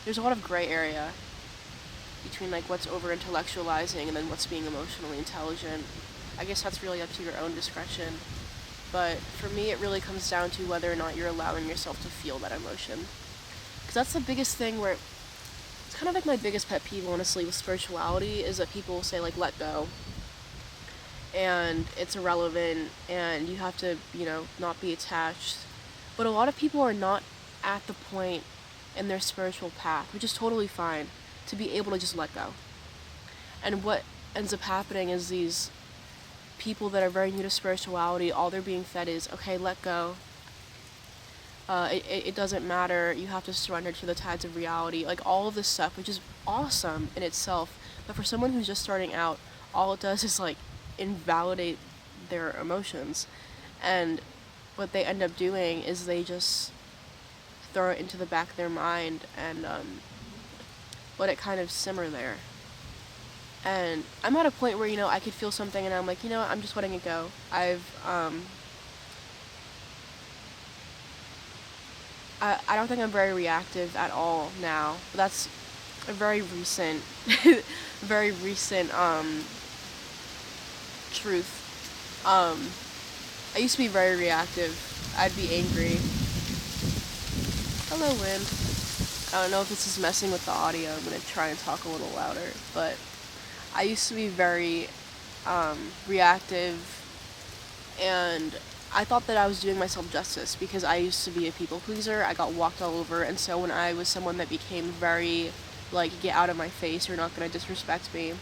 there's a lot of gray area between like what's over intellectualizing and then what's being emotionally intelligent. I guess that's really up to your own discretion. But for me, it really comes down to whether or not you're allowing yourself to feel that emotion. Because that's the biggest thing where it's kind of like my biggest pet peeve, honestly, with spirituality is that people say, like, let go. And it's irrelevant and you have to, not be attached. But a lot of people are not at the point in their spiritual path, which is totally fine, to be able to just let go. And what ends up happening is these people that are very new to spirituality, all they're being fed is, okay, let go. It doesn't matter. You have to surrender to the tides of reality. Like, all of this stuff, which is awesome in itself. But for someone who's just starting out, all it does is, like, invalidate their emotions. And what they end up doing is they just throw it into the back of their mind and let it kind of simmer there. And I'm at a point where, I could feel something and I'm like, I'm just letting it go. I don't think I'm very reactive at all now. But that's a very recent, very recent, truth. I used to be very reactive. I'd be angry. Hello, wind. I don't know if this is messing with the audio. I'm gonna try and talk a little louder, but I used to be very reactive, and I thought that I was doing myself justice because I used to be a people pleaser. I got walked all over, and so when I was someone that became very, like, get out of my face, you're not gonna disrespect me,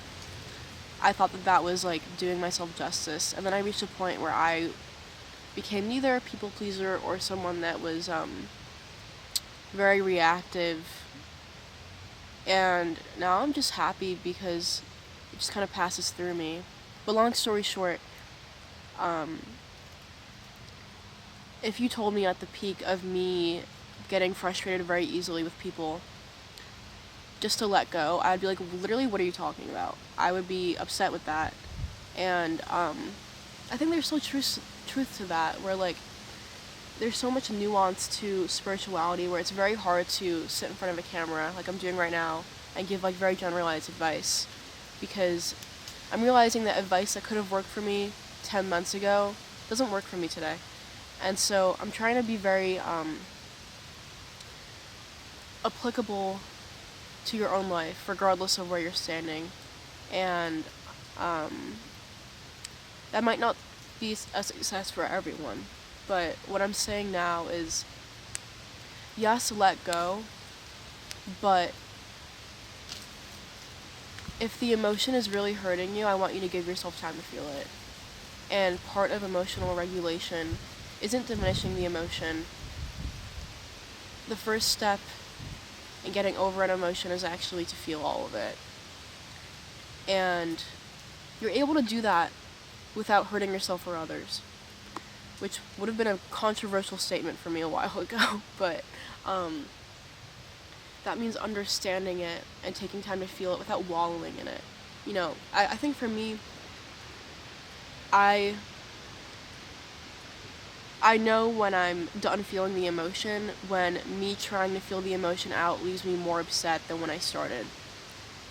I thought that that was, like, doing myself justice. And then I reached a point where I became neither a people pleaser or someone that was very reactive. And now I'm just happy because it just kind of passes through me. But long story short, if you told me at the peak of me getting frustrated very easily with people, just to let go, I'd be like, literally, what are you talking about? I would be upset with that. And I think there's still truth to that, where, like, there's so much nuance to spirituality where it's very hard to sit in front of a camera, like I'm doing right now, and give, like, very generalized advice. Because I'm realizing that advice that could have worked for me 10 months ago doesn't work for me today. And so I'm trying to be very applicable to your own life, regardless of where you're standing. And that might not be a success for everyone. But what I'm saying now is, yes, let go, but if the emotion is really hurting you, I want you to give yourself time to feel it. And part of emotional regulation isn't diminishing the emotion. The first step in getting over an emotion is actually to feel all of it. And you're able to do that without hurting yourself or others, which would have been a controversial statement for me a while ago, but that means understanding it and taking time to feel it without wallowing in it. I think for me, I know when I'm done feeling the emotion, when me trying to feel the emotion out leaves me more upset than when I started.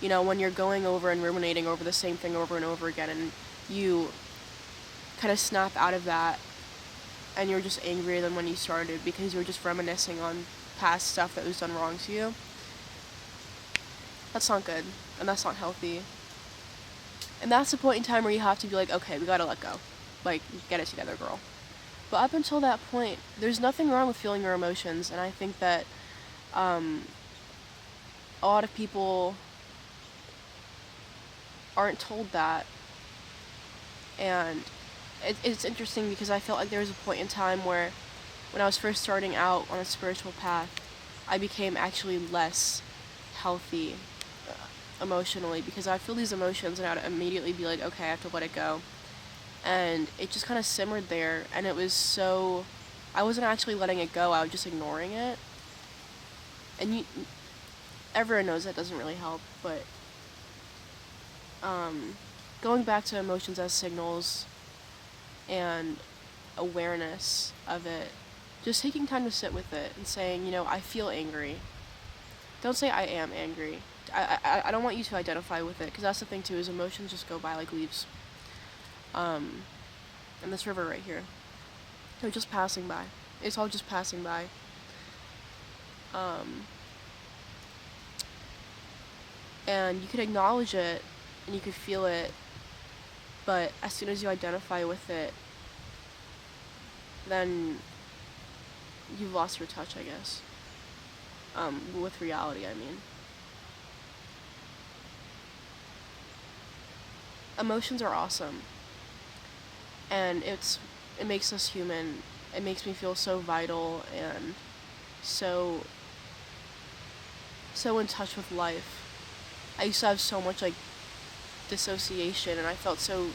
When you're going over and ruminating over the same thing over and over again, and you kind of snap out of that, and you're just angrier than when you started because you're just reminiscing on past stuff that was done wrong to you. That's not good, and that's not healthy. And that's the point in time where you have to be like, okay, we gotta let go. Like, get it together, girl. But up until that point, there's nothing wrong with feeling your emotions, and I think that a lot of people aren't told that. And it's interesting because I felt like there was a point in time where, when I was first starting out on a spiritual path, I became actually less healthy emotionally, because I'd feel these emotions and I'd immediately be like, okay, I have to let it go. And it just kind of simmered there, and it was so, I wasn't actually letting it go, I was just ignoring it. And everyone knows that doesn't really help, but going back to emotions as signals and awareness of it, just taking time to sit with it and saying, I feel angry. Don't say I am angry. I don't want you to identify with it, because that's the thing too, is emotions just go by like leaves. And this river right here, they're just passing by. It's all just passing by. And you could acknowledge it, and you could feel it, but as soon as you identify with it, then you've lost your touch, I guess. With reality, I mean. Emotions are awesome, and it makes us human. It makes me feel so vital and so in touch with life. I used to have so much like dissociation, and I felt so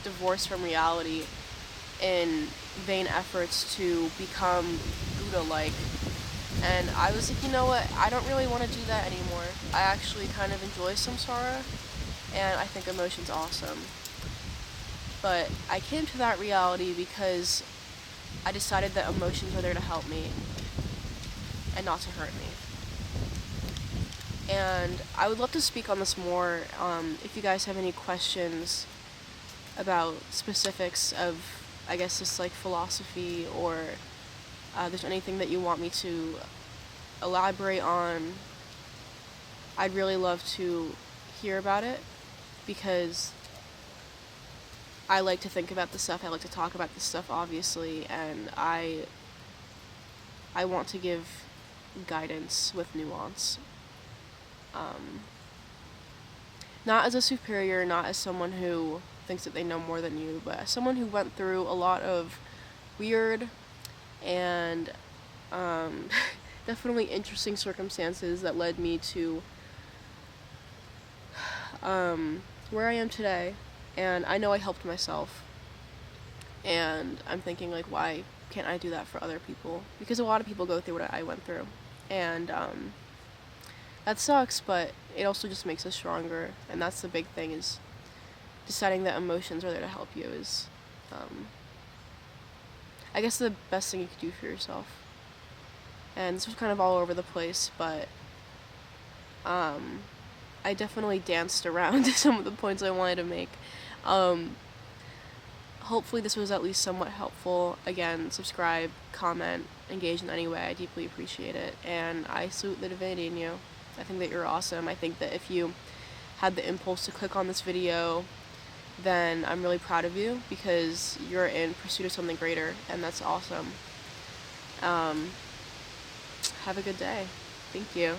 divorced from reality in vain efforts to become Buddha-like. And I was like, you know what, I don't really want to do that anymore. I actually kind of enjoy samsara, and I think emotion's awesome. But I came to that reality because I decided that emotions are there to help me and not to hurt me. And I would love to speak on this more. If you guys have any questions about specifics of, I guess, this like philosophy, or there's anything that you want me to elaborate on, I'd really love to hear about it, because I like to think about this stuff, I like to talk about this stuff, obviously, and I want to give guidance with nuance. Not as a superior, not as someone who thinks that they know more than you, but as someone who went through a lot of weird and definitely interesting circumstances that led me to where I am today. And I know I helped myself, and I'm thinking, like, why can't I do that for other people? Because a lot of people go through what I went through, and that sucks, but it also just makes us stronger. And that's the big thing, is deciding that emotions are there to help you is I guess the best thing you could do for yourself. And this was kind of all over the place, but I definitely danced around some of the points I wanted to make. Hopefully this was at least somewhat helpful. Again, subscribe, comment, engage in any way. I deeply appreciate it, and I salute the divinity in you. I think that you're awesome. I think that if you had the impulse to click on this video, then I'm really proud of you, because you're in pursuit of something greater, and that's awesome. Have a good day. Thank you.